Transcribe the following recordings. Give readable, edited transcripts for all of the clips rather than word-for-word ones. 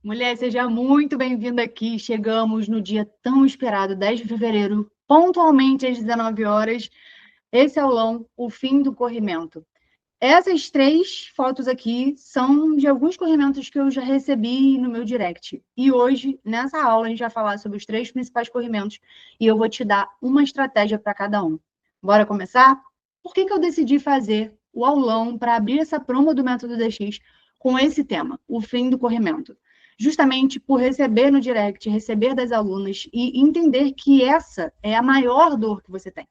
Mulher, seja muito bem-vinda aqui. Chegamos no dia tão esperado, 10 de fevereiro, pontualmente às 19 horas. Esse aulão, o fim do corrimento. Essas três fotos aqui são de alguns corrimentos que eu já recebi no meu direct. E hoje, nessa aula, a gente vai falar sobre os três principais corrimentos e eu vou te dar uma estratégia para cada um. Bora começar? Por que eu decidi fazer o aulão para abrir essa promo do Método DX com esse tema, o fim do corrimento? Justamente por receber no direct, receber das alunas e entender que essa é a maior dor que você tem.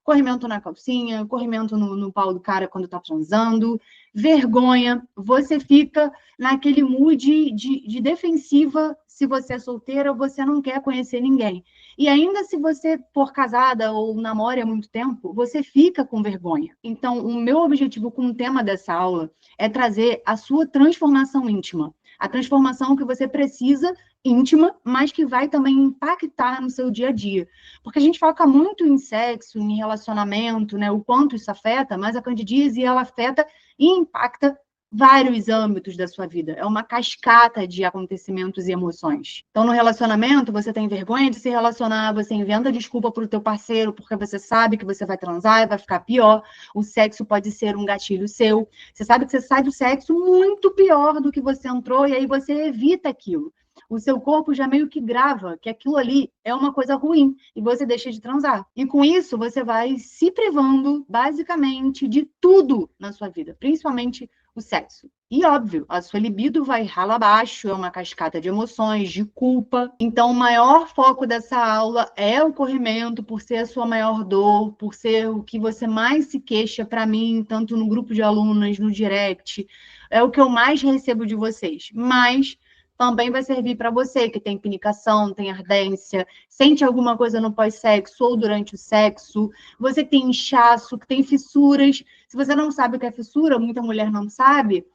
Corrimento na calcinha, corrimento no pau do cara quando tá transando, vergonha, você fica naquele mood de defensiva se você é solteira ou você não quer conhecer ninguém. E ainda se você for casada ou namora há muito tempo, você fica com vergonha. Então, o meu objetivo com o tema dessa aula é trazer a sua transformação íntima. A transformação que você precisa íntima, mas que vai também impactar no seu dia a dia. Porque a gente foca muito em sexo, em relacionamento, né? O quanto isso afeta, mas a candidíase, ela afeta e impacta vários âmbitos da sua vida. É uma cascata de acontecimentos e emoções. Então, no relacionamento, você tem vergonha de se relacionar, você inventa desculpa para o teu parceiro, porque você sabe que você vai transar e vai ficar pior. O sexo pode ser um gatilho seu. Você sabe que você sai do sexo muito pior do que você entrou, e aí você evita aquilo. O seu corpo já meio que grava que aquilo ali é uma coisa ruim e você deixa de transar. E com isso, você vai se privando, basicamente, de tudo na sua vida, principalmente o sexo. E óbvio, a sua libido vai rala abaixo, é uma cascata de emoções, de culpa. Então, o maior foco dessa aula é o corrimento, por ser a sua maior dor, por ser o que você mais se queixa para mim, tanto no grupo de alunas, no direct. É o que eu mais recebo de vocês. Mas também vai servir para você que tem pinicação, tem ardência, sente alguma coisa no pós-sexo ou durante o sexo, você tem inchaço, que tem fissuras. Se você não sabe o que é fissura, muita mulher não sabe,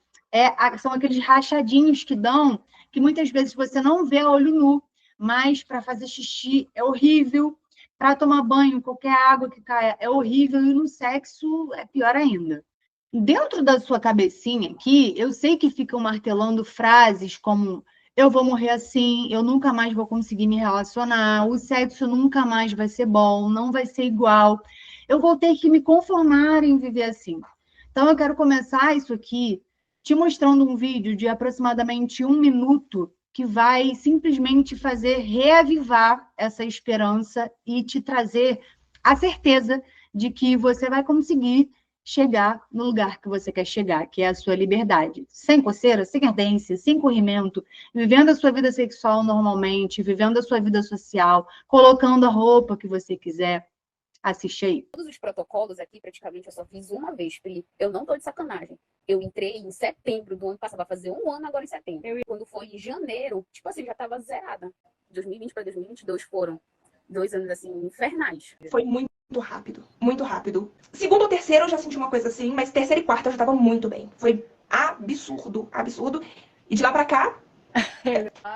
são aqueles rachadinhos que dão, que muitas vezes você não vê a olho nu, mas para fazer xixi é horrível, para tomar banho, qualquer água que caia é horrível, e no sexo é pior ainda. Dentro da sua cabecinha aqui, eu sei que ficam martelando frases como eu vou morrer assim, eu nunca mais vou conseguir me relacionar, o sexo nunca mais vai ser bom, não vai ser igual, eu vou ter que me conformar em viver assim. Então, eu quero começar isso aqui te mostrando um vídeo de aproximadamente 1 minuto que vai simplesmente fazer reavivar essa esperança e te trazer a certeza de que você vai conseguir chegar no lugar que você quer chegar, que é a sua liberdade. Sem coceira, sem ardência, sem corrimento, vivendo a sua vida sexual normalmente, vivendo a sua vida social, colocando a roupa que você quiser. Assiste aí. Todos os protocolos aqui, praticamente, eu só fiz uma vez, Felipe. Eu não tô de sacanagem. Eu entrei em setembro do ano passado, vai fazer um ano agora em setembro. Quando foi em janeiro, tipo assim, já tava zerada. 2020 para 2022 foram 2 anos, assim, infernais. Foi muito rápido, muito rápido. Segundo ou terceiro eu já senti uma coisa assim, mas terceiro e quarto eu já tava muito bem. Foi absurdo, absurdo. E de lá pra cá,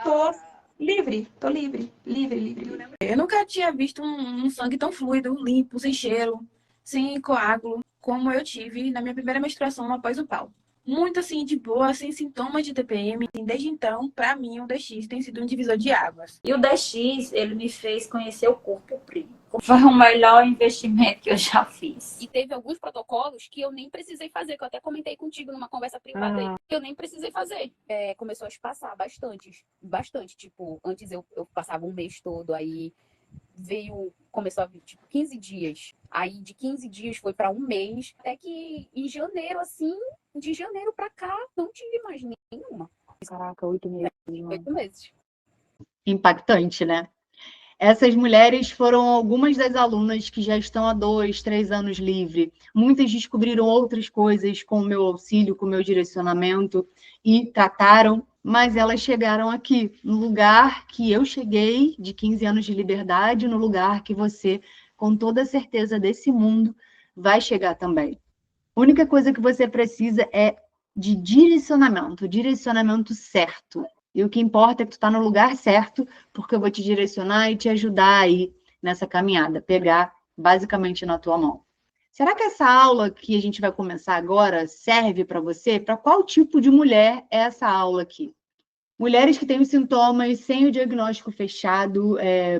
tô livre, tô livre, livre, livre, livre. Eu nunca tinha visto um sangue tão fluido, limpo, sem cheiro, sem coágulo, como eu tive na minha primeira menstruação após o pau. Muito assim, de boa, sem sintomas de TPM. Desde então, para mim, o DX tem sido um divisor de águas. E o DX, ele me fez conhecer o corpo primo. Foi o melhor investimento que eu já fiz. E teve alguns protocolos que eu nem precisei fazer, que eu até comentei contigo numa conversa privada aí, que eu nem precisei fazer. Começou a espaçar bastante, bastante. Tipo, antes eu passava um mês todo, aí começou a vir, tipo, 15 dias. Aí de 15 dias foi para um mês. Até que em janeiro, assim, de janeiro para cá, não tive mais nenhuma. Caraca, 8 meses. 8 meses. Impactante, né? Essas mulheres foram algumas das alunas que já estão há 2, 3 anos livre. Muitas descobriram outras coisas com o meu auxílio, com o meu direcionamento e trataram, mas elas chegaram aqui, no lugar que eu cheguei, de 15 anos de liberdade, no lugar que você, com toda a certeza desse mundo, vai chegar também. A única coisa que você precisa é de direcionamento certo. E o que importa é que tu está no lugar certo, porque eu vou te direcionar e te ajudar aí nessa caminhada, pegar basicamente na tua mão. Será que essa aula que a gente vai começar agora serve para você? Para qual tipo de mulher é essa aula aqui? mulheres que têm os sintomas sem o diagnóstico fechado,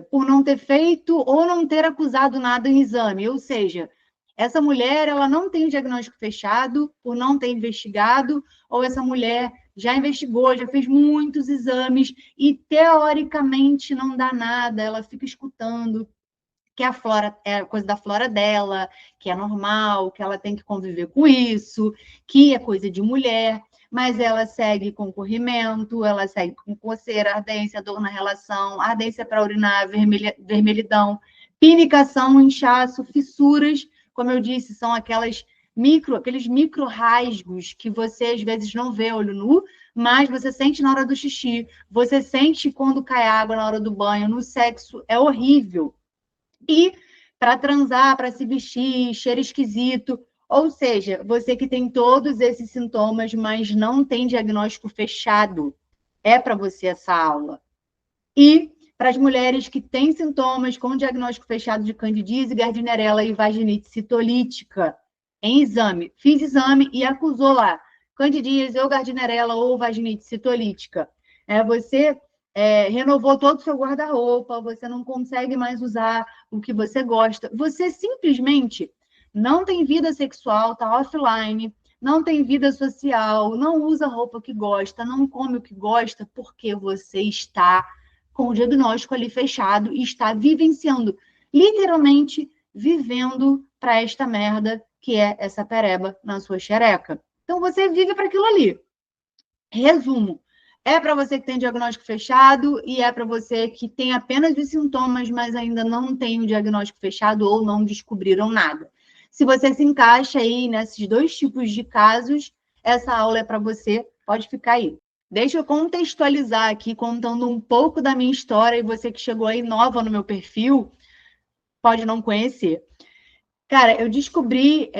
por não ter feito ou não ter acusado nada em exame. Ou seja, essa mulher ela não tem o diagnóstico fechado por não ter investigado, ou essa mulher já investigou, já fez muitos exames e, teoricamente, não dá nada, ela fica escutando que a flora é coisa da flora dela, que é normal, que ela tem que conviver com isso, que é coisa de mulher, mas ela segue com corrimento, ela segue com coceira, ardência, dor na relação, ardência para urinar, vermelhidão, pinicação, inchaço, fissuras, como eu disse, são aqueles micro rasgos que você às vezes não vê olho nu, mas você sente na hora do xixi, você sente quando cai água na hora do banho, no sexo, é horrível. E para transar, para se vestir, cheiro esquisito. Ou seja, você que tem todos esses sintomas, mas não tem diagnóstico fechado, é para você essa aula. E para as mulheres que têm sintomas com diagnóstico fechado de candidíase, gardnerella e vaginite citolítica, em exame. Fiz exame e acusou lá candidíase ou gardnerella ou vaginite citolítica. Você renovou todo o seu guarda-roupa, você não consegue mais usar o que você gosta. Você simplesmente não tem vida sexual, está offline, não tem vida social, não usa a roupa que gosta, não come o que gosta, porque você está com o diagnóstico ali fechado e está vivenciando, literalmente vivendo para esta merda que é essa pereba na sua xereca. Então você vive para aquilo ali. Resumo, é para você que tem diagnóstico fechado e é para você que tem apenas os sintomas, mas ainda não tem o diagnóstico fechado ou não descobriram nada. Se você se encaixa aí nesses dois tipos de casos, essa aula é para você, pode ficar aí. Deixa eu contextualizar aqui, contando um pouco da minha história, e você que chegou aí nova no meu perfil, pode não conhecer. Cara, eu descobri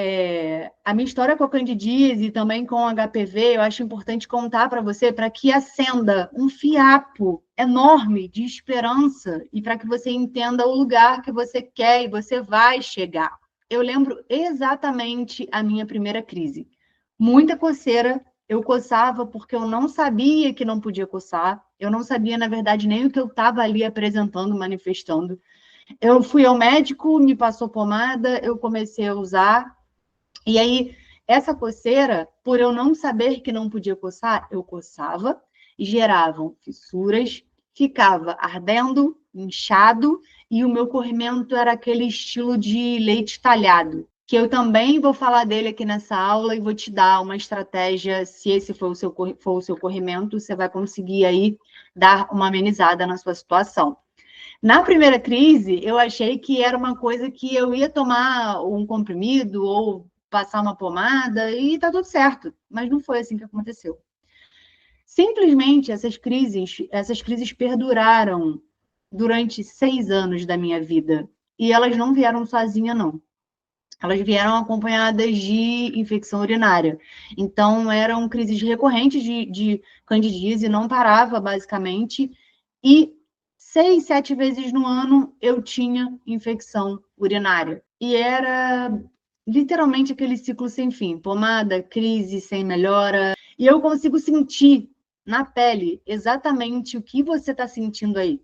a minha história com a candidíase e também com o HPV, eu acho importante contar para você, para que acenda um fiapo enorme de esperança e para que você entenda o lugar que você quer e você vai chegar. Eu lembro exatamente a minha primeira crise. Muita coceira, eu coçava porque eu não sabia que não podia coçar, eu não sabia, na verdade, nem o que eu estava ali apresentando, manifestando. Eu fui ao médico, me passou pomada, eu comecei a usar. E aí, essa coceira, por eu não saber que não podia coçar, eu coçava, geravam fissuras, ficava ardendo, inchado, e o meu corrimento era aquele estilo de leite talhado, que eu também vou falar dele aqui nessa aula e vou te dar uma estratégia, se esse for o seu corrimento, você vai conseguir aí dar uma amenizada na sua situação. Na primeira crise, eu achei que era uma coisa que eu ia tomar um comprimido ou passar uma pomada e tá tudo certo, mas não foi assim que aconteceu. Simplesmente essas crises perduraram durante 6 anos da minha vida e elas não vieram sozinhas, não. Elas vieram acompanhadas de infecção urinária. Então, eram crises recorrentes de candidíase, não parava, basicamente, e 6, 7 vezes no ano eu tinha infecção urinária. E era literalmente aquele ciclo sem fim, pomada, crise sem melhora. E eu consigo sentir na pele exatamente o que você está sentindo aí.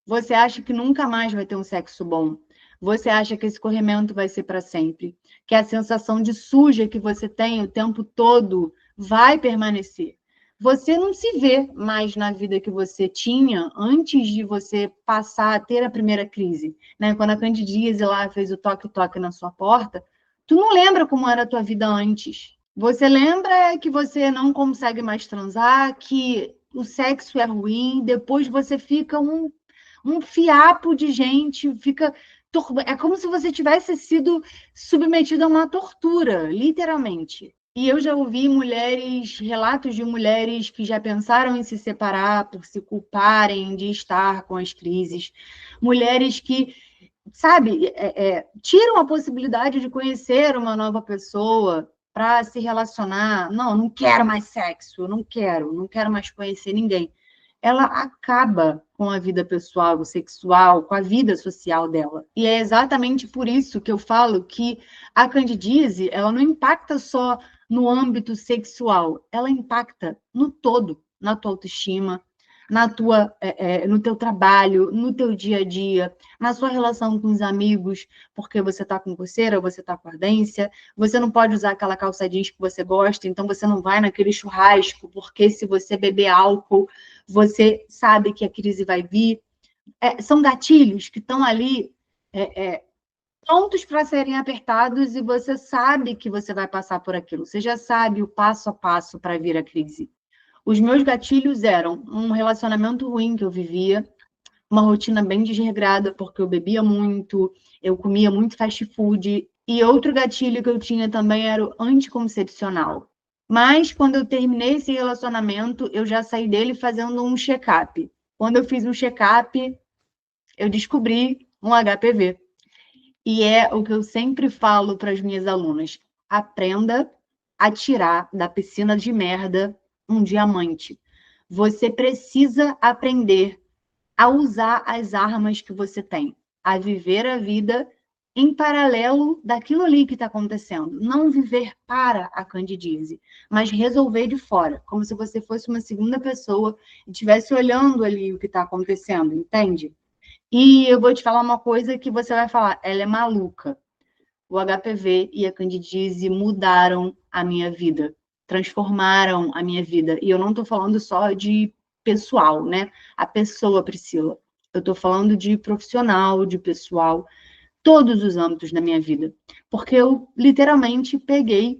Você acha que nunca mais vai ter um sexo bom. Você acha que esse corrimento vai ser para sempre. Que a sensação de suja que você tem o tempo todo vai permanecer. Você não se vê mais na vida que você tinha antes de você passar a ter a primeira crise. Né? Quando a candidíase lá fez o toque-toque na sua porta, tu não lembra como era a tua vida antes. Você lembra que você não consegue mais transar, que o sexo é ruim, depois você fica um fiapo de gente, é como se você tivesse sido submetido a uma tortura, literalmente. E eu já ouvi relatos de mulheres que já pensaram em se separar por se culparem de estar com as crises. Mulheres que, sabe, tiram a possibilidade de conhecer uma nova pessoa para se relacionar. Não quero mais sexo, não quero mais conhecer ninguém. Ela acaba com a vida pessoal, sexual, com a vida social dela. E é exatamente por isso que eu falo que a candidíase, ela não impacta só no âmbito sexual, ela impacta no todo, na tua autoestima, no teu trabalho, no teu dia a dia, na sua relação com os amigos, porque você está com coceira, você está com ardência, você não pode usar aquela calça jeans que você gosta, então você não vai naquele churrasco, porque se você beber álcool, você sabe que a crise vai vir. São gatilhos que estão ali prontos para serem apertados e você sabe que você vai passar por aquilo. Você já sabe o passo a passo para vir a crise. Os meus gatilhos eram um relacionamento ruim que eu vivia, uma rotina bem desregrada, porque eu bebia muito, eu comia muito fast food, e outro gatilho que eu tinha também era o anticoncepcional. Mas quando eu terminei esse relacionamento, eu já saí dele fazendo um check-up. Quando eu fiz um check-up, eu descobri um HPV. E é o que eu sempre falo para as minhas alunas: aprenda a tirar da piscina de merda um diamante. Você precisa aprender a usar as armas que você tem, a viver a vida em paralelo daquilo ali que está acontecendo. Não viver para a candidíase, mas resolver de fora, como se você fosse uma segunda pessoa e estivesse olhando ali o que está acontecendo, entende? E eu vou te falar uma coisa que você vai falar, ela é maluca. O HPV e a candidíase mudaram a minha vida, transformaram a minha vida. E eu não estou falando só de pessoal, né? A pessoa, Priscila. Eu estou falando de profissional, de pessoal, todos os âmbitos da minha vida. Porque eu literalmente peguei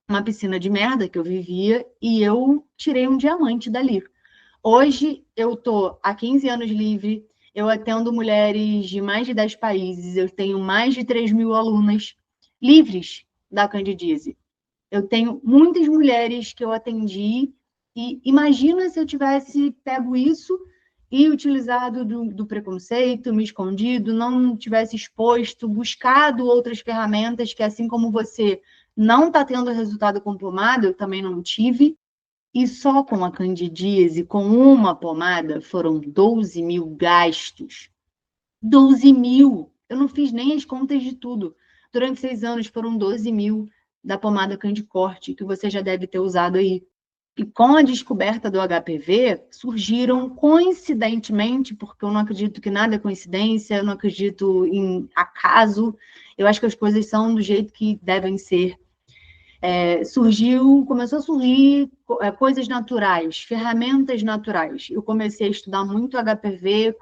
uma piscina de merda que eu vivia e eu tirei um diamante dali. Hoje eu estou há 15 anos livre, eu atendo mulheres de mais de 10 países, eu tenho mais de 3.000 alunas livres da candidíase. Eu tenho muitas mulheres que eu atendi e imagina se eu tivesse pego isso e utilizado do preconceito, me escondido, não tivesse exposto, buscado outras ferramentas que, assim como você não está tendo resultado com pomada, eu também não tive. E só com a candidíase, com uma pomada, foram 12.000 gastos. 12.000! Eu não fiz nem as contas de tudo. Durante 6 anos foram 12.000 da pomada Candicorte, que você já deve ter usado aí. E com a descoberta do HPV, surgiram coincidentemente, porque eu não acredito que nada é coincidência, eu não acredito em acaso, eu acho que as coisas são do jeito que devem ser. Começou a surgir coisas naturais, ferramentas naturais. Eu comecei a estudar muito HPV,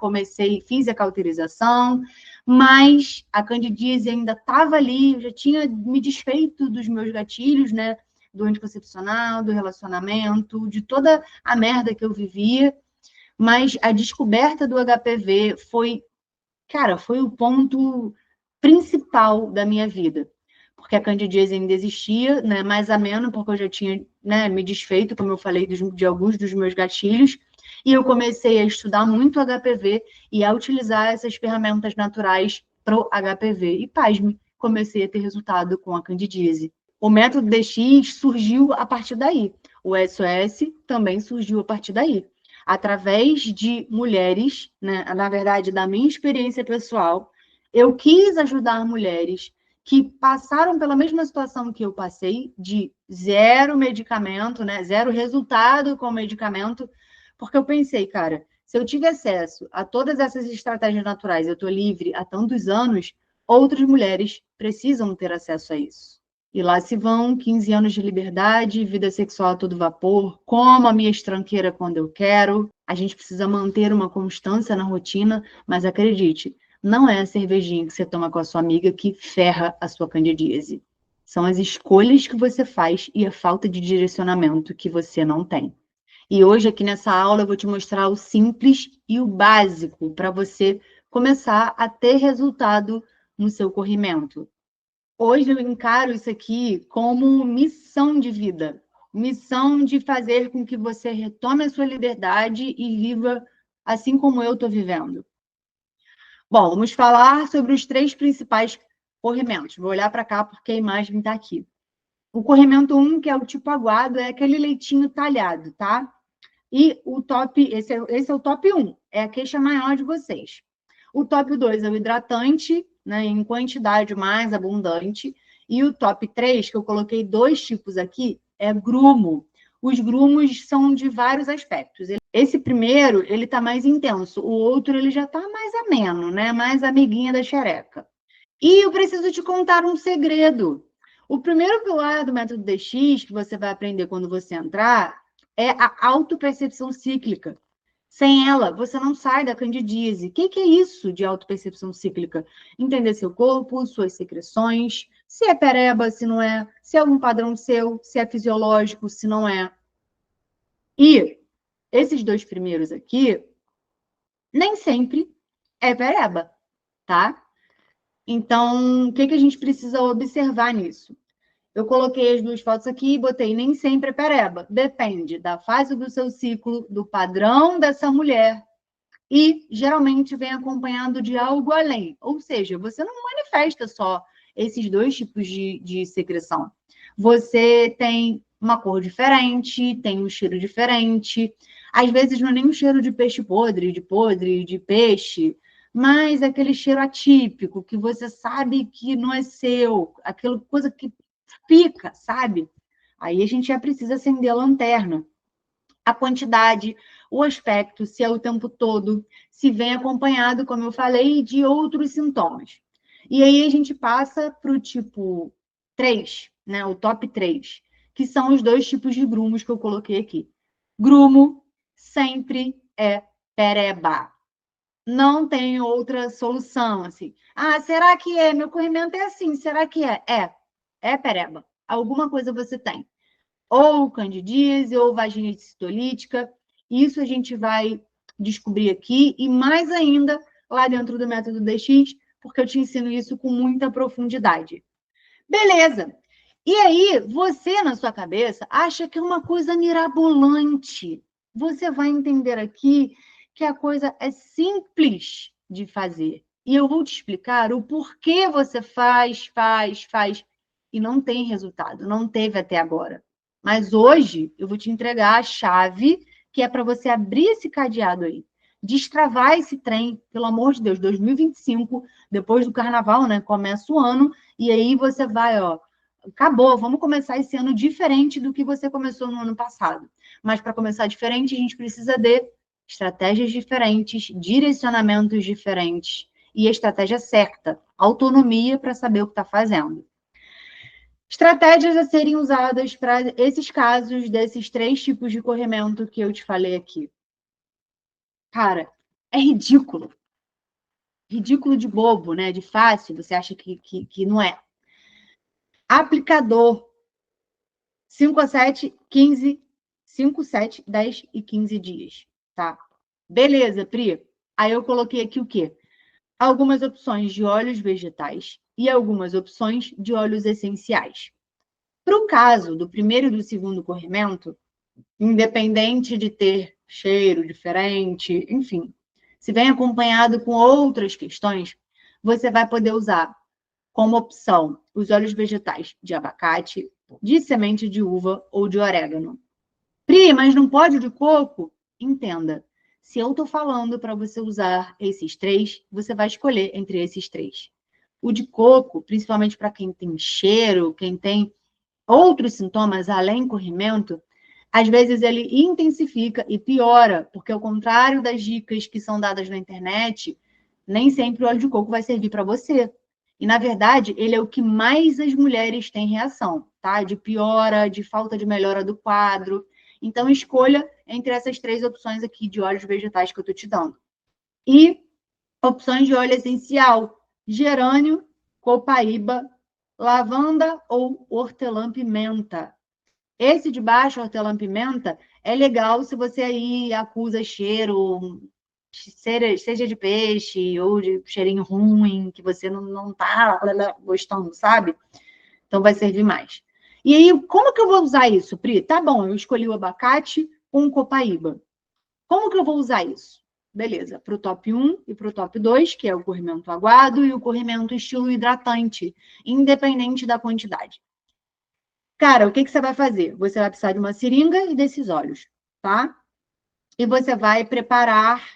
fiz a cauterização, mas a candidíase ainda estava ali, eu já tinha me desfeito dos meus gatilhos, né? Do anticoncepcional, do relacionamento, de toda a merda que eu vivia, mas a descoberta do HPV foi o ponto principal da minha vida. Porque a candidíase ainda existia, né, mais ameno, porque eu já tinha, né, me desfeito, como eu falei, de alguns dos meus gatilhos, e eu comecei a estudar muito HPV e a utilizar essas ferramentas naturais para o HPV. E, pasme, comecei a ter resultado com a candidíase. O método DX surgiu a partir daí. O SOS também surgiu a partir daí. Através de mulheres, né, na verdade, da minha experiência pessoal, eu quis ajudar mulheres que passaram pela mesma situação que eu passei, de zero medicamento, né? Zero resultado com medicamento, porque eu pensei, cara, se eu tive acesso a todas essas estratégias naturais, eu estou livre há tantos anos, outras mulheres precisam ter acesso a isso. E lá se vão 15 anos de liberdade, vida sexual a todo vapor, como a minha estranqueira quando eu quero. A gente precisa manter uma constância na rotina, mas acredite, não é a cervejinha que você toma com a sua amiga que ferra a sua candidíase. São as escolhas que você faz e a falta de direcionamento que você não tem. E hoje, aqui nessa aula, eu vou te mostrar o simples e o básico para você começar a ter resultado no seu corrimento. Hoje eu encaro isso aqui como missão de vida. Missão de fazer com que você retome a sua liberdade e viva assim como eu estou vivendo. Bom, vamos falar sobre os 3 principais corrimentos. Vou olhar para cá porque a imagem está aqui. O corrimento 1, que é o tipo aguado, é aquele leitinho talhado, tá? E o top, esse é o top 1, é a queixa maior de vocês. O top 2 é o hidratante, né, em quantidade mais abundante. E o top 3, que eu coloquei 2 tipos aqui, é grumo. Os grumos são de vários aspectos. Esse primeiro, ele tá mais intenso. O outro, ele já tá mais ameno, né? Mais amiguinha da xereca. E eu preciso te contar um segredo. O primeiro pilar do método DX, que você vai aprender quando você entrar, é a autopercepção cíclica. Sem ela, você não sai da candidíase. O que é isso de autopercepção cíclica? Entender seu corpo, suas secreções, se é pereba, se não é, se é algum padrão seu, se é fisiológico, se não é. E esses dois primeiros aqui, nem sempre é pereba, tá? Então, o que a gente precisa observar nisso? Eu coloquei as duas fotos aqui e botei nem sempre é pereba. Depende da fase do seu ciclo, do padrão dessa mulher. E geralmente vem acompanhado de algo além. Ou seja, você não manifesta só esses dois tipos de secreção. Você tem uma cor diferente, tem um cheiro diferente. Às vezes não é nem um cheiro de peixe podre, de peixe, mas aquele cheiro atípico, que você sabe que não é seu, aquela coisa que fica, sabe? Aí a gente já precisa acender a lanterna. A quantidade, o aspecto, se é o tempo todo, se vem acompanhado, como eu falei, de outros sintomas. E aí a gente passa para o tipo 3, né? O top 3, que são os dois tipos de grumos que eu coloquei aqui. Grumo sempre é pereba. Não tem outra solução, assim. Ah, será que é? Meu corrimento é assim, será que é? É pereba. Alguma coisa você tem. Ou candidíase, ou vaginite citolítica. Isso a gente vai descobrir aqui, e mais ainda lá dentro do método DX, porque eu te ensino isso com muita profundidade. Beleza. E aí, você, na sua cabeça, acha que é uma coisa mirabolante. Você vai entender aqui que a coisa é simples de fazer. E eu vou te explicar o porquê você faz, e não tem resultado, não teve até agora. Mas hoje eu vou te entregar a chave que é para você abrir esse cadeado aí, destravar esse trem, pelo amor de Deus, 2025, depois do carnaval, né? Começa o ano, e aí você vai, ó, acabou, vamos começar esse ano diferente do que você começou no ano passado. Mas para começar diferente, a gente precisa de estratégias diferentes, direcionamentos diferentes e a estratégia certa, autonomia para saber o que está fazendo. Estratégias a serem usadas para esses casos desses 3 tipos de corrimento que eu te falei aqui. Cara, é ridículo. Ridículo de bobo, né? De fácil, você acha que não é. Aplicador. 5 a 7, 15, 5, 7, 10 e 15 dias, tá? Beleza, Pri. Aí eu coloquei aqui o quê? Algumas opções de óleos vegetais e algumas opções de óleos essenciais. Para o caso do primeiro e do segundo corrimento, independente de ter cheiro diferente, enfim, se vem acompanhado com outras questões, você vai poder usar como opção os óleos vegetais de abacate, de semente de uva ou de orégano. Pri, mas não pode o de coco? Entenda. Se eu estou falando para você usar esses 3, você vai escolher entre esses 3. O de coco, principalmente para quem tem cheiro, quem tem outros sintomas além corrimento, às vezes ele intensifica e piora, porque ao contrário das dicas que são dadas na internet, nem sempre o óleo de coco vai servir para você. E, na verdade, ele é o que mais as mulheres têm reação, tá? De piora, de falta de melhora do quadro. Então, escolha entre essas 3 opções aqui de óleos vegetais que eu estou te dando. E opções de óleo essencial: gerânio, copaíba, lavanda ou hortelã-pimenta. Esse de baixo, hortelã-pimenta, é legal se você aí acusa cheiro, seja de peixe ou de cheirinho ruim, que você não tá gostando, sabe? Então vai servir mais. E aí, como que eu vou usar isso, Pri? Tá bom, eu escolhi o abacate com o copaíba. Como que eu vou usar isso? Beleza, para o top 1 e para o top 2, que é o corrimento aguado e o corrimento estilo hidratante, independente da quantidade. Cara, o que você vai fazer? Você vai precisar de uma seringa e desses óleos, tá? E você vai preparar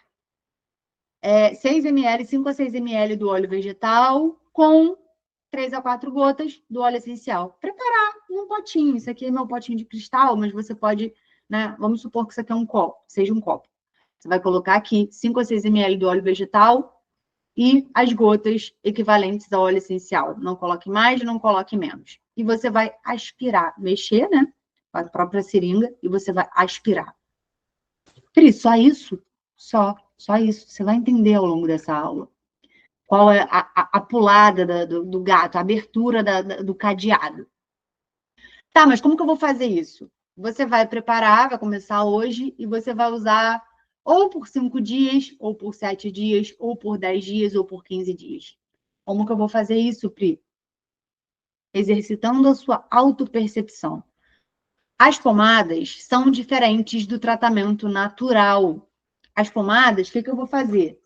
6 ml, 5 a 6 ml do óleo vegetal com 3 a 4 gotas do óleo essencial. Preparar num potinho. Isso aqui é meu potinho de cristal, mas você pode né? Vamos supor que isso aqui é um copo, seja um copo. Você vai colocar aqui 5 a 6 ml do óleo vegetal e as gotas equivalentes ao óleo essencial. Não coloque mais, não coloque menos. E você vai aspirar, mexer, né? Com a própria seringa, e você vai aspirar. Cris, só isso? Só isso. Você vai entender ao longo dessa aula. Qual é a pulada do gato, a abertura do cadeado. Tá, mas como que eu vou fazer isso? Você vai preparar, vai começar hoje, e você vai usar ou por 5 dias, ou por 7 dias, ou por 10 dias, ou por 15 dias. Como que eu vou fazer isso, Pri? Exercitando a sua autopercepção. As pomadas são diferentes do tratamento natural. As pomadas, o que eu vou fazer?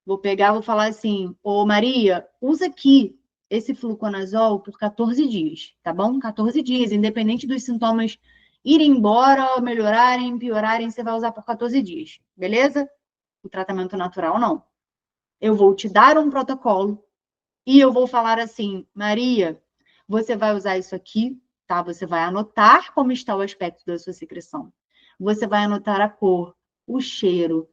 Vou pegar, vou falar assim, ô Maria, usa aqui esse fluconazol por 14 dias, tá bom? 14 dias, independente dos sintomas irem embora, melhorarem, piorarem, você vai usar por 14 dias, beleza? O tratamento natural, não. Eu vou te dar um protocolo e eu vou falar assim, Maria, você vai usar isso aqui, tá? Você vai anotar como está o aspecto da sua secreção. Você vai anotar a cor, o cheiro,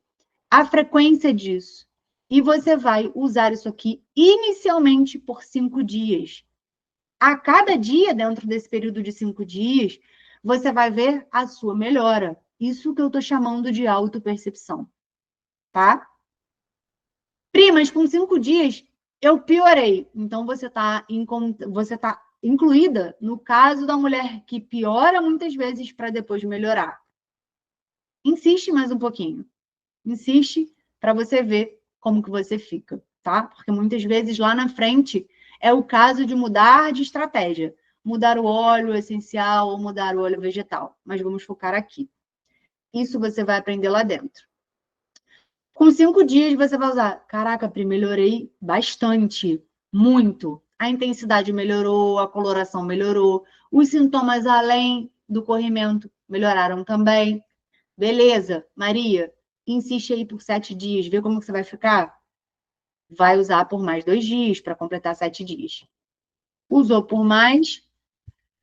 a frequência disso. E você vai usar isso aqui inicialmente por 5 dias. A cada dia, dentro desse período de 5 dias, você vai ver a sua melhora. Isso que eu estou chamando de autopercepção, tá? Primas, com 5 dias, eu piorei. Então, você tá incluída no caso da mulher que piora muitas vezes para depois melhorar. Insiste mais um pouquinho. Insiste para você ver como que você fica, tá? Porque muitas vezes lá na frente é o caso de mudar de estratégia. Mudar o óleo essencial ou mudar o óleo vegetal. Mas vamos focar aqui. Isso você vai aprender lá dentro. Com 5 dias você vai usar. Caraca, Pri, melhorei bastante. Muito. A intensidade melhorou, a coloração melhorou. Os sintomas além do corrimento melhoraram também. Beleza, Maria, insiste aí por 7 dias, vê como que você vai ficar? Vai usar por mais 2 dias para completar 7 dias. Usou por mais,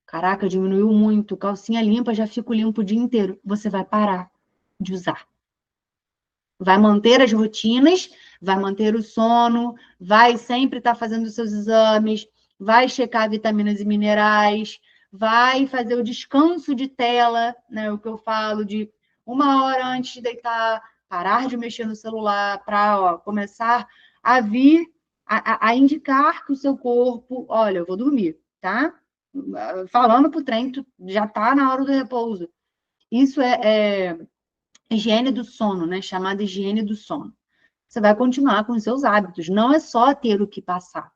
caraca, diminuiu muito, calcinha limpa, já fico limpo o dia inteiro. Você vai parar de usar. Vai manter as rotinas, vai manter o sono, vai sempre estar fazendo os seus exames, vai checar vitaminas e minerais, vai fazer o descanso de tela, né? O que eu falo de 1 hora antes de deitar, parar de mexer no celular para começar a vir, a indicar que o seu corpo, olha, eu vou dormir, tá? Falando para o trem, já está na hora do repouso. Isso é higiene do sono, né? Chamada higiene do sono. Você vai continuar com os seus hábitos. Não é só ter o que passar,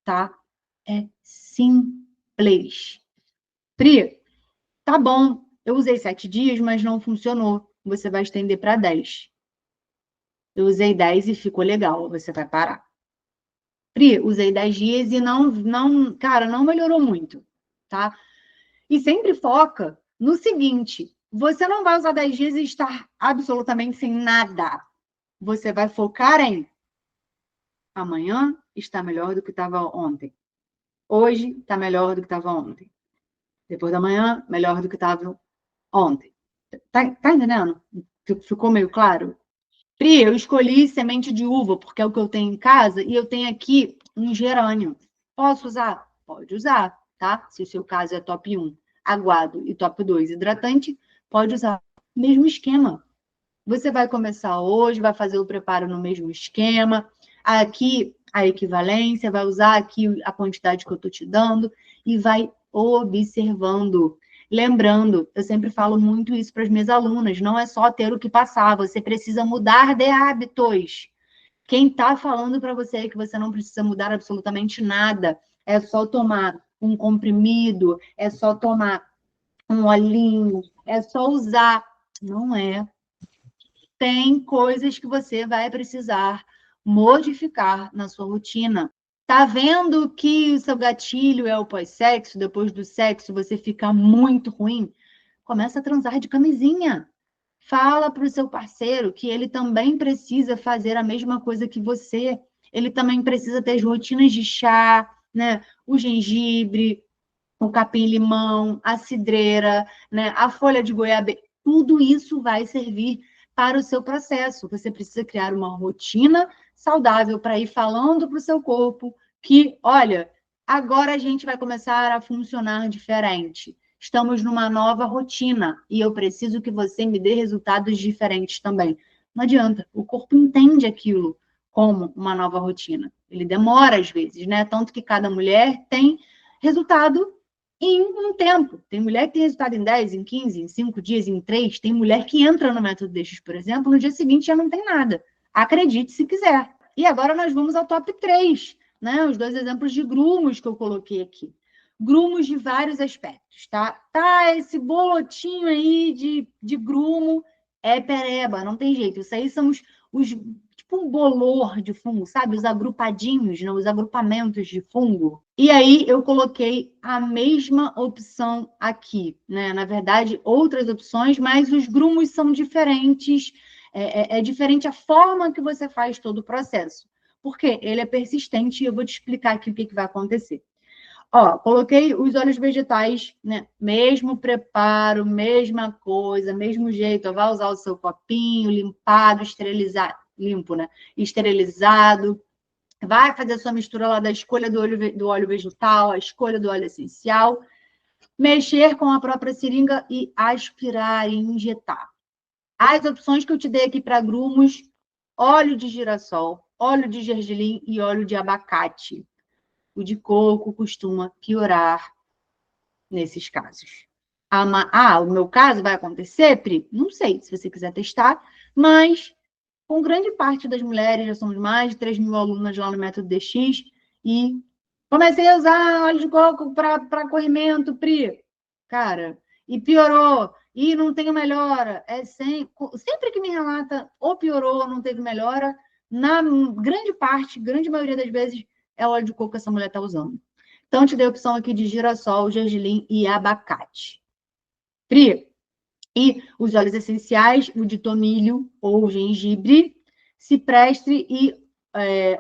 tá? É simples. Pri, tá bom, eu usei 7 dias, mas não funcionou. Você vai estender para 10. Eu usei 10 e ficou legal, você vai parar. Pri, usei 10 dias e cara, não melhorou muito, tá? E sempre foca no seguinte, você não vai usar 10 dias e estar absolutamente sem nada. Você vai focar em amanhã está melhor do que estava ontem. Hoje está melhor do que estava ontem. Depois da manhã, melhor do que estava ontem. Tá entendendo? Ficou meio claro? Pri, eu escolhi semente de uva, porque é o que eu tenho em casa, e eu tenho aqui um gerânio. Posso usar? Pode usar, tá? Se o seu caso é top 1, aguado, e top 2, hidratante, pode usar. Mesmo esquema. Você vai começar hoje, vai fazer o preparo no mesmo esquema. Aqui a equivalência, vai usar aqui a quantidade que eu estou te dando e vai observando. Lembrando, eu sempre falo muito isso para as minhas alunas, não é só ter o que passar, você precisa mudar de hábitos. Quem está falando para você que você não precisa mudar absolutamente nada, é só tomar um comprimido, é só tomar um olhinho, é só usar. Não é. Tem coisas que você vai precisar modificar na sua rotina. Tá vendo que o seu gatilho é o pós-sexo? Depois do sexo você fica muito ruim? Começa a transar de camisinha. Fala para o seu parceiro que ele também precisa fazer a mesma coisa que você. Ele também precisa ter as rotinas de chá, né? O gengibre, o capim-limão, a cidreira, né? A folha de goiaba. Tudo isso vai servir para o seu processo. Você precisa criar uma rotina saudável para ir falando para o seu corpo que, olha, agora a gente vai começar a funcionar diferente. Estamos numa nova rotina e eu preciso que você me dê resultados diferentes também. Não adianta, o corpo entende aquilo como uma nova rotina. Ele demora às vezes, né? Tanto que cada mulher tem resultado em um tempo. Tem mulher que tem resultado em 10, em 15, em 5 dias, em 3. Tem mulher que entra no método Deixos, por exemplo, no dia seguinte já não tem nada. Acredite se quiser. E agora nós vamos ao top 3, né? Os 2 exemplos de grumos que eu coloquei aqui. Grumos de vários aspectos, tá? Tá, esse bolotinho aí de grumo é pereba, não tem jeito. Isso aí são os tipo um bolor de fungo, sabe? Os agrupadinhos, né? Os agrupamentos de fungo. E aí eu coloquei a mesma opção aqui, né? Na verdade, outras opções, mas os grumos são diferentes. É diferente a forma que você faz todo o processo. Porque ele é persistente e eu vou te explicar aqui o que vai acontecer. Ó, coloquei os óleos vegetais, né? Mesmo preparo, mesma coisa, mesmo jeito. Ó, vai usar o seu copinho limpado, esterilizado, limpo, né? Esterilizado. Vai fazer a sua mistura lá da escolha do óleo vegetal, a escolha do óleo essencial. Mexer com a própria seringa e aspirar e injetar. As opções que eu te dei aqui para grumos: óleo de girassol, óleo de gergelim e óleo de abacate. O de coco costuma piorar nesses casos. O meu caso vai acontecer, Pri? Não sei, se você quiser testar, mas com grande parte das mulheres, já somos mais de 3.000 alunas lá no Método DX, e comecei a usar óleo de coco para corrimento, Pri. Cara, e piorou, e não tem melhora. Sempre que me relata ou piorou ou não teve melhora, na grande maioria das vezes, é o óleo de coco que essa mulher está usando. Então, te dei a opção aqui de girassol, gergelim e abacate. Pri, e os óleos essenciais, o de tomilho ou gengibre, ciprestre e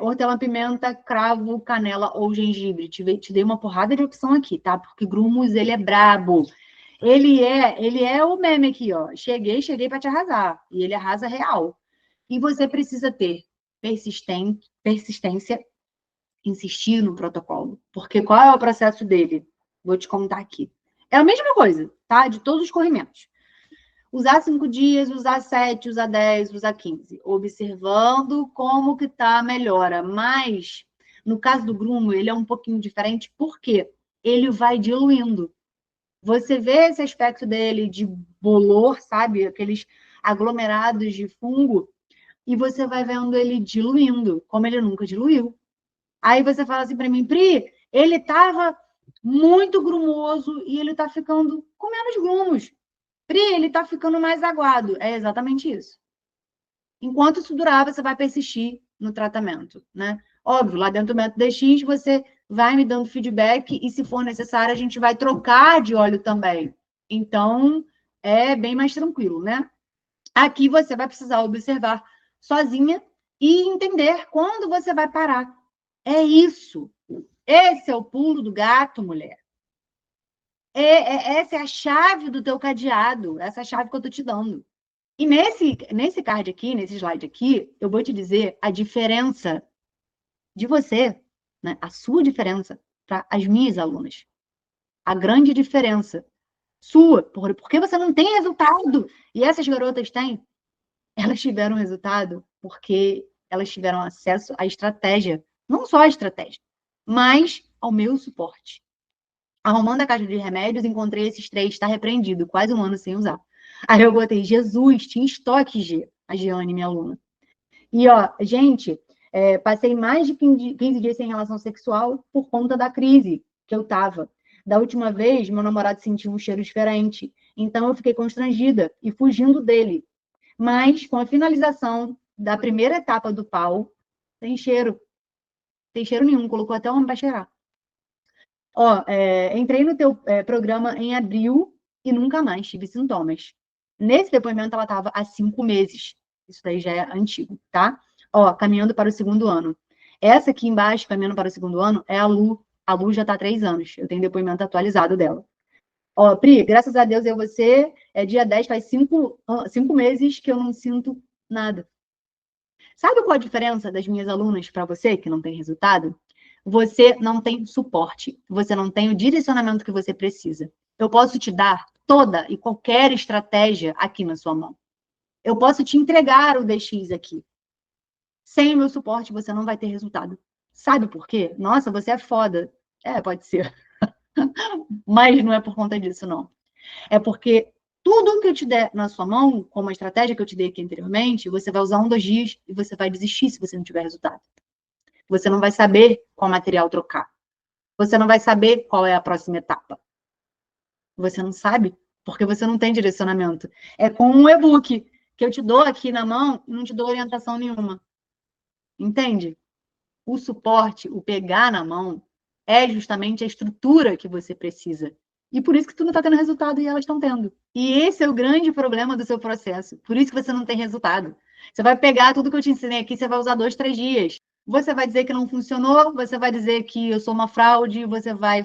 hortelã-pimenta, cravo, canela ou gengibre. Te dei uma porrada de opção aqui, tá? Porque grumos, ele é brabo. Ele é o meme aqui, ó. Cheguei para te arrasar. E ele arrasa real. E você precisa ter persistência, insistir no protocolo. Porque qual é o processo dele? Vou te contar aqui. É a mesma coisa, tá? De todos os corrimentos. Usar 5 dias, usar 7, usar 10, usar 15. Observando como que tá a melhora. Mas, no caso do grumo, ele é um pouquinho diferente, porque ele vai diluindo. Você vê esse aspecto dele de bolor, sabe? Aqueles aglomerados de fungo, e você vai vendo ele diluindo, como ele nunca diluiu. Aí você fala assim para mim, Pri, ele estava muito grumoso e ele está ficando com menos grumos. Pri, ele está ficando mais aguado. É exatamente isso. Enquanto isso durar, você vai persistir no tratamento, né? Óbvio, lá dentro do método DX, você vai me dando feedback e, se for necessário, a gente vai trocar de óleo também. Então, é bem mais tranquilo, né? Aqui você vai precisar observar sozinha e entender quando você vai parar. É isso. Esse é o pulo do gato, mulher. Essa é a chave do teu cadeado, essa é a chave que eu tô te dando. E nesse card aqui, nesse slide aqui, eu vou te dizer a diferença de você, né? A sua diferença para as minhas alunas. A grande diferença sua, porque você não tem resultado. E essas garotas têm. Elas tiveram resultado porque elas tiveram acesso à estratégia. Não só à estratégia, mas ao meu suporte. Arrumando a caixa de remédios, encontrei esses 3, está repreendido, quase 1 ano sem usar. Aí eu botei, Jesus, tinha estoque, G, a Giane, minha aluna. E, ó, gente, passei mais de 15 dias sem relação sexual por conta da crise que eu tava. Da última vez, meu namorado sentiu um cheiro diferente, então eu fiquei constrangida e fugindo dele. Mas, com a finalização da primeira etapa do pau, tem cheiro. Tem cheiro nenhum, colocou até o homem para cheirar. Ó, entrei no teu programa em abril e nunca mais tive sintomas. Nesse depoimento, ela estava há 5 meses. Isso daí já é antigo, tá? Ó, caminhando para o 2º ano. Essa aqui embaixo, caminhando para o 2º ano, é a Lu. A Lu já está há 3 anos. Eu tenho depoimento atualizado dela. Ó, Pri, graças a Deus, eu e você É dia 10, faz 5 meses que eu não sinto nada. Sabe qual a diferença das minhas alunas para você, que não tem resultado? Você não tem suporte, você não tem o direcionamento que você precisa. Eu posso te dar toda e qualquer estratégia aqui na sua mão. Eu posso te entregar o DX aqui. Sem o meu suporte, você não vai ter resultado. Sabe por quê? Nossa, você é foda. É, pode ser. Mas não é por conta disso, não. É porque tudo que eu te der na sua mão, como a estratégia que eu te dei aqui anteriormente, você vai usar 2 dias e você vai desistir se você não tiver resultado. Você não vai saber qual material trocar. Você não vai saber qual é a próxima etapa. Você não sabe, porque você não tem direcionamento. É com um e-book que eu te dou aqui na mão e não te dou orientação nenhuma. Entende? O suporte, o pegar na mão, é justamente a estrutura que você precisa. E por isso que tu não está tendo resultado e elas estão tendo. E esse é o grande problema do seu processo. Por isso que você não tem resultado. Você vai pegar tudo que eu te ensinei aqui, você vai usar 2, 3 dias. Você vai dizer que não funcionou, você vai dizer que eu sou uma fraude, você vai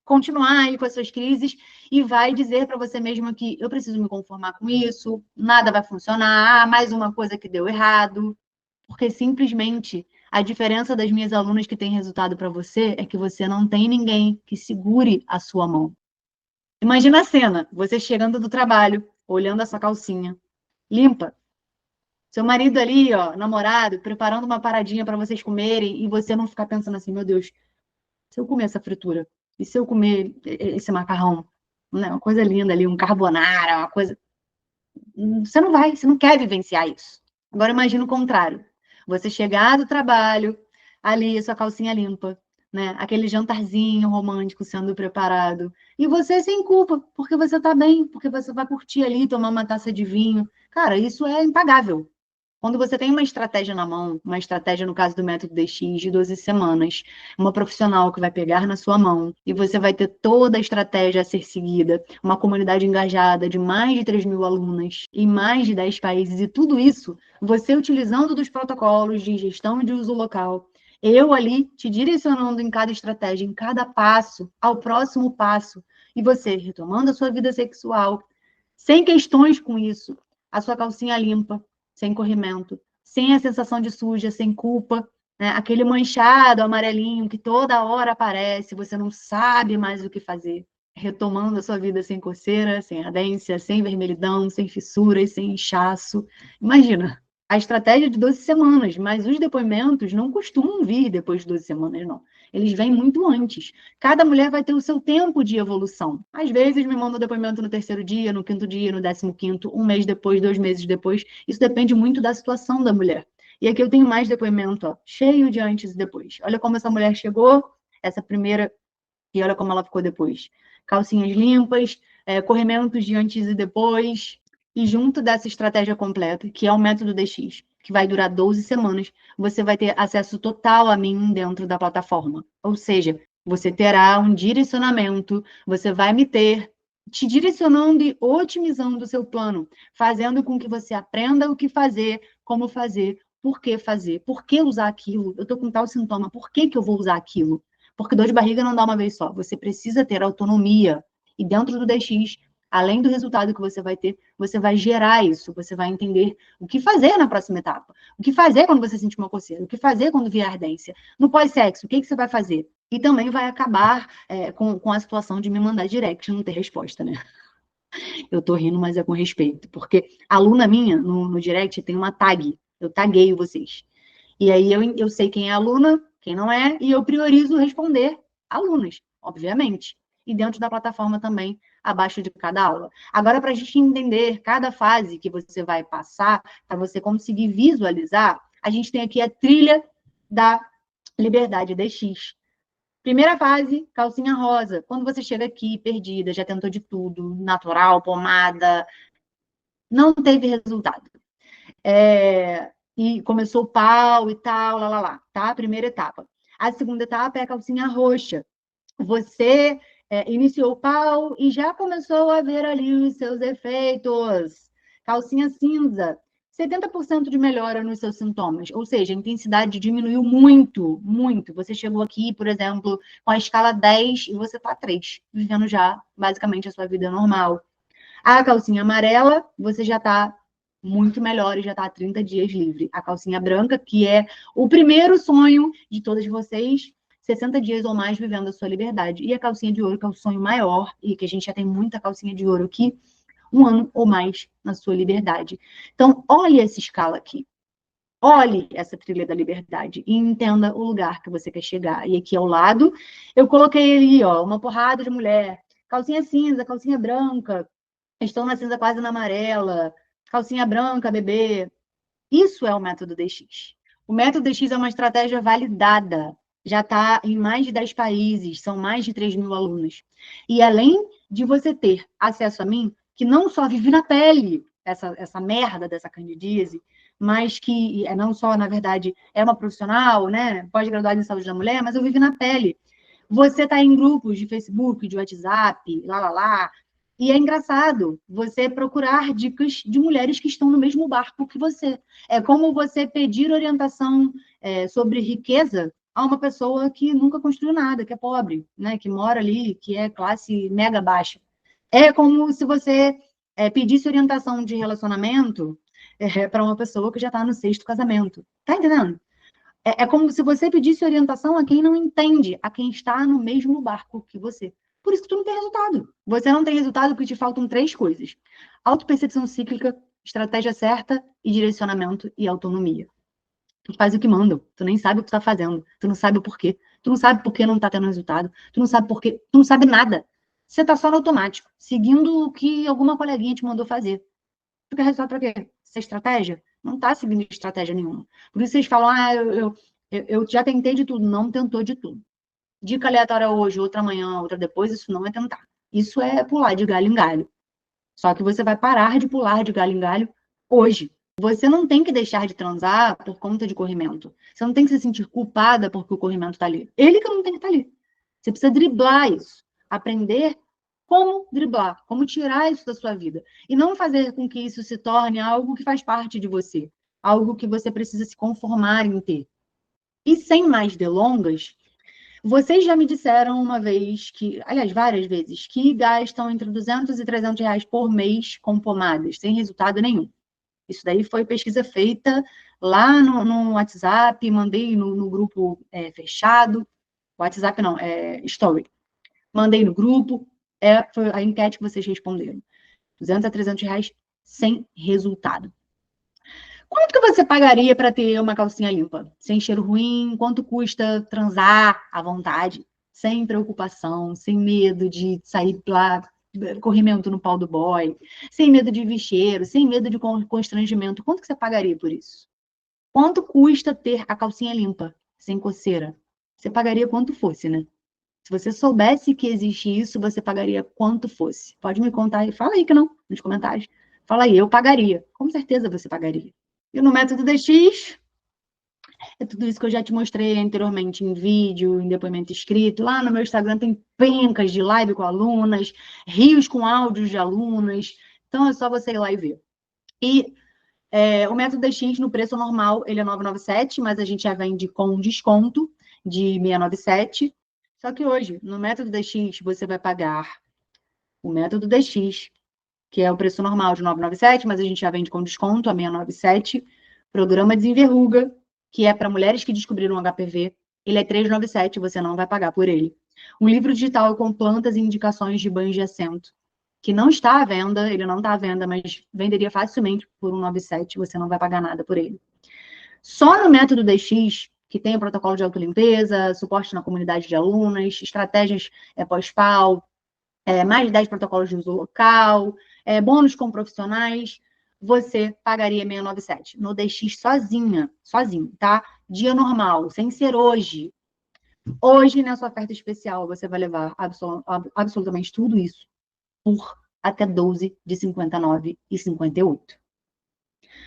continuar aí com as suas crises e vai dizer para você mesma que eu preciso me conformar com isso, nada vai funcionar, mais uma coisa que deu errado. Porque simplesmente a diferença das minhas alunas que têm resultado para você é que você não tem ninguém que segure a sua mão. Imagina a cena, você chegando do trabalho, olhando a sua calcinha, limpa. Seu marido ali, ó, namorado, preparando uma paradinha para vocês comerem e você não ficar pensando assim, meu Deus, se eu comer essa fritura, e se eu comer esse macarrão, né, uma coisa linda ali, um carbonara, uma coisa... você não quer vivenciar isso. Agora imagina o contrário. Você chegar do trabalho, ali, sua calcinha limpa, né? Aquele jantarzinho romântico sendo preparado. E você sem culpa, porque você tá bem, porque você vai curtir ali, tomar uma taça de vinho. Cara, isso é impagável. Quando você tem uma estratégia na mão, uma estratégia no caso do método DX de 12 semanas, uma profissional que vai pegar na sua mão e você vai ter toda a estratégia a ser seguida, uma comunidade engajada de mais de 3.000 alunas em mais de 10 países e tudo isso, você utilizando dos protocolos de gestão de uso local, eu ali te direcionando em cada estratégia, em cada passo, ao próximo passo, e você retomando a sua vida sexual, sem questões com isso, a sua calcinha limpa, sem corrimento, sem a sensação de suja, sem culpa, né? Aquele manchado amarelinho que toda hora aparece, você não sabe mais o que fazer. Retomando a sua vida sem coceira, sem ardência, sem vermelhidão, sem fissuras, sem inchaço. Imagina, a estratégia de 12 semanas, mas os depoimentos não costumam vir depois de 12 semanas, não. Eles vêm muito antes. Cada mulher vai ter o seu tempo de evolução. Às vezes me manda o depoimento no 3º dia, no 5º dia, no 15º, 1 mês depois, 2 meses depois. Isso depende muito da situação da mulher. E aqui eu tenho mais depoimento, ó, cheio de antes e depois. Olha como essa mulher chegou, essa primeira, e olha como ela ficou depois. Calcinhas limpas, corrimentos de antes e depois. E junto dessa estratégia completa, que é o método DX, que vai durar 12 semanas, você vai ter acesso total a mim dentro da plataforma. Ou seja, você terá um direcionamento, você vai me ter te direcionando e otimizando o seu plano, fazendo com que você aprenda o que fazer, como fazer, por que usar aquilo. Eu estou com tal sintoma, por que eu vou usar aquilo? Porque dor de barriga não dá uma vez só. Você precisa ter autonomia. E dentro do DX, além do resultado que você vai ter, você vai gerar isso. Você vai entender o que fazer na próxima etapa. O que fazer quando você sentir uma coceira. O que fazer quando vier ardência. No pós-sexo, o que você vai fazer? E também vai acabar com a situação de me mandar direct e não ter resposta, né? Eu tô rindo, mas é com respeito. Porque a aluna minha, no direct, tem uma tag. Eu tagueio vocês. E aí eu sei quem é aluna, quem não é, e eu priorizo responder alunas, obviamente. E dentro da plataforma também, abaixo de cada aula. Agora, para a gente entender cada fase que você vai passar, para você conseguir visualizar, a gente tem aqui a trilha da Liberdade DX. Primeira fase, calcinha rosa. Quando você chega aqui, perdida, já tentou de tudo, natural, pomada, não teve resultado. E começou o pau e tal, lá, tá? Primeira etapa. A segunda etapa é a calcinha roxa. Você iniciou o pau e já começou a ver ali os seus efeitos. Calcinha cinza. 70% de melhora nos seus sintomas, ou seja, a intensidade diminuiu muito, muito. Você chegou aqui, por exemplo, com a escala 10 e você tá 3, vivendo já basicamente a sua vida normal. A calcinha amarela, você já está muito melhor e já está há 30 dias livre. A calcinha branca, que é o primeiro sonho de todas vocês, 60 dias ou mais vivendo a sua liberdade. E a calcinha de ouro, que é o sonho maior, e que a gente já tem muita calcinha de ouro aqui, 1 ano ou mais na sua liberdade. Então, olhe essa escala aqui. Olhe essa trilha da liberdade e entenda o lugar que você quer chegar. E aqui ao lado, eu coloquei ali, ó, uma porrada de mulher. Calcinha cinza, calcinha branca, estão na cinza quase na amarela, calcinha branca, bebê. Isso é o método DX. O método DX é uma estratégia validada. Já está em mais de 10 países, são mais de 3.000 alunos. E além de você ter acesso a mim, que não só vive na pele essa merda dessa candidíase, mas que não só, na verdade, é uma profissional, né, pós-graduada em saúde da mulher, mas eu vivo na pele. Você está em grupos de Facebook, de WhatsApp, lá. E é engraçado você procurar dicas de mulheres que estão no mesmo barco que você. É como você pedir orientação sobre riqueza a uma pessoa que nunca construiu nada, que é pobre, né, que mora ali, que é classe mega baixa. É como se você pedisse orientação de relacionamento para uma pessoa que já está no 6º casamento. Tá entendendo? É como se você pedisse orientação a quem não entende, a quem está no mesmo barco que você. Por isso que tu não tem resultado. Você não tem resultado porque te faltam 3 coisas: autopercepção cíclica, estratégia certa e direcionamento e autonomia. Tu faz o que mandam, tu nem sabe o que tu tá fazendo, tu não sabe o porquê, tu não sabe por que não tá tendo resultado, tu não sabe por quê, tu não sabe nada. Você tá só no automático, seguindo o que alguma coleguinha te mandou fazer. Tu quer resultado pra quê? Essa estratégia? Não tá seguindo estratégia nenhuma. Por isso vocês falam, eu já tentei de tudo, não tentou de tudo. Dica aleatória hoje, outra amanhã, outra depois, isso não é tentar. Isso é pular de galho em galho. Só que você vai parar de pular de galho em galho hoje. Você não tem que deixar de transar por conta de corrimento. Você não tem que se sentir culpada porque o corrimento está ali. Ele que não tem que estar ali. Você precisa driblar isso. Aprender como driblar, como tirar isso da sua vida. E não fazer com que isso se torne algo que faz parte de você. Algo que você precisa se conformar em ter. E sem mais delongas, vocês já me disseram uma vez que, aliás, várias vezes, que gastam entre 200 e 300 reais por mês com pomadas, sem resultado nenhum. Isso daí foi pesquisa feita lá no WhatsApp, mandei no grupo fechado. WhatsApp não, Story. Mandei no grupo, foi a enquete que vocês responderam. 200 a 300 reais sem resultado. Quanto que você pagaria para ter uma calcinha limpa? Sem cheiro ruim? Quanto custa transar à vontade? Sem preocupação, sem medo de sair lá, corrimento no pau do boy, sem medo de vir cheiro, sem medo de constrangimento. Quanto que você pagaria por isso? Quanto custa ter a calcinha limpa, sem coceira? Você pagaria quanto fosse, né? Se você soubesse que existe isso, você pagaria quanto fosse. Pode me contar aí. Fala aí que não, nos comentários. Fala aí, eu pagaria. Com certeza você pagaria. E no método DX, é tudo isso que eu já te mostrei anteriormente em vídeo, em depoimento escrito. Lá no meu Instagram tem pencas de live com alunas, rios com áudios de alunas. Então é só você ir lá e ver. E o método DX no preço normal, ele é 997, mas a gente já vende com desconto de 697. Só que hoje, no método DX, você vai pagar o método DX, que é o preço normal de 997, mas a gente já vende com desconto a 697. Programa Desenverruga, que é para mulheres que descobriram HPV, ele é 397, você não vai pagar por ele. Um livro digital com plantas e indicações de banhos de assento, que não está à venda, ele não está à venda, mas venderia facilmente por 197, você não vai pagar nada por ele. Só no método DX, que tem o protocolo de autolimpeza, suporte na comunidade de alunas, estratégias pós-PAU, mais de 10 protocolos de uso local, bônus com profissionais, você pagaria 697. No DX sozinho, tá? Dia normal, sem ser hoje. Hoje, nessa oferta especial, você vai levar absolutamente tudo isso por até 12 de 59 e 58.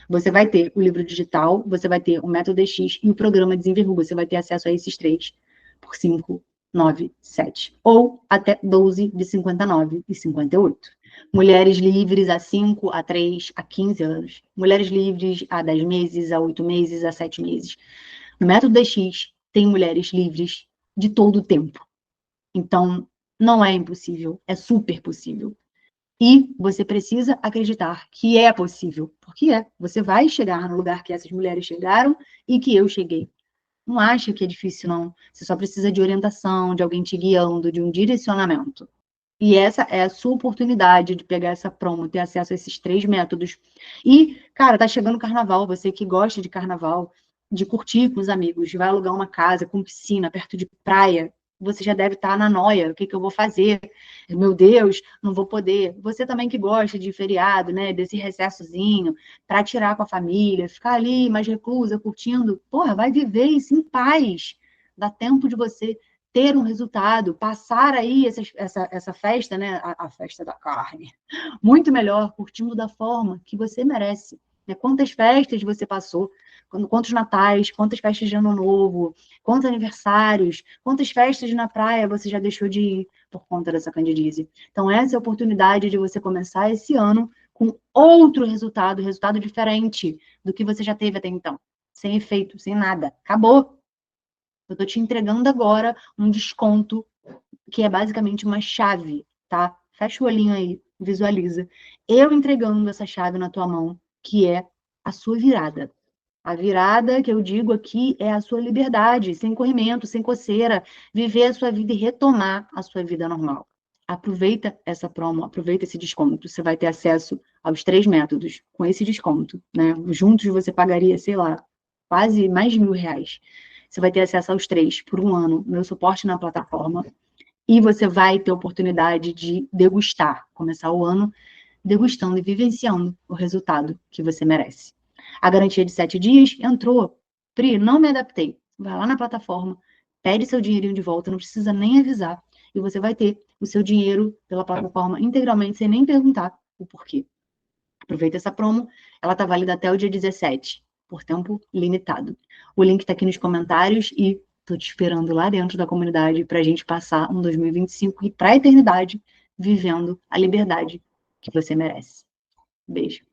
Você vai ter o livro digital, você vai ter o método DX e o programa Desenverruga. Você vai ter acesso a esses 3 por 597. Ou até 12 de 59 e 58. Mulheres livres a 5, a 3, a 15 anos. Mulheres livres a 10 meses, a 8 meses, a 7 meses. No método DX, tem mulheres livres de todo o tempo. Então, não é impossível, é super possível. E você precisa acreditar que é possível, porque é. Você vai chegar no lugar que essas mulheres chegaram e que eu cheguei. Não acha que é difícil, não. Você só precisa de orientação, de alguém te guiando, de um direcionamento. E essa é a sua oportunidade de pegar essa promo, ter acesso a esses 3 métodos. E, cara, tá chegando o carnaval, você que gosta de carnaval, de curtir com os amigos, vai alugar uma casa com piscina, perto de praia, você já deve estar na noia, o que que eu vou fazer? Meu Deus, não vou poder. Você também que gosta de feriado, né, desse recessozinho, para tirar com a família, ficar ali mais reclusa, curtindo, porra, vai viver isso em paz. Dá tempo de você ter um resultado, passar aí essa festa, né, a festa da carne, muito melhor, curtindo da forma que você merece. Né? Quantas festas você passou, quantos natais, quantas festas de ano novo, quantos aniversários, quantas festas na praia você já deixou de ir por conta dessa candidíase. Então, essa é a oportunidade de você começar esse ano com outro resultado diferente do que você já teve até então. Sem efeito, sem nada. Acabou. Eu tô te entregando agora um desconto que é basicamente uma chave, tá? Fecha o olhinho aí, visualiza. Eu entregando essa chave na tua mão, que é a sua virada. A virada que eu digo aqui é a sua liberdade, sem corrimento, sem coceira, viver a sua vida e retomar a sua vida normal. Aproveita essa promo, aproveita esse desconto. Você vai ter acesso aos 3 métodos com esse desconto, né? Juntos você pagaria, sei lá, quase mais de R$ 1.000. Você vai ter acesso aos 3 por um ano, meu suporte na plataforma, e você vai ter a oportunidade de degustar, começar o ano degustando e vivenciando o resultado que você merece. A garantia de 7 dias entrou. Pri, não me adaptei. Vai lá na plataforma, pede seu dinheirinho de volta, não precisa nem avisar. E você vai ter o seu dinheiro pela plataforma integralmente, sem nem perguntar o porquê. Aproveita essa promo, ela está válida até o dia 17, por tempo limitado. O link está aqui nos comentários e estou te esperando lá dentro da comunidade para a gente passar um 2025 e para a eternidade vivendo a liberdade que você merece. Beijo.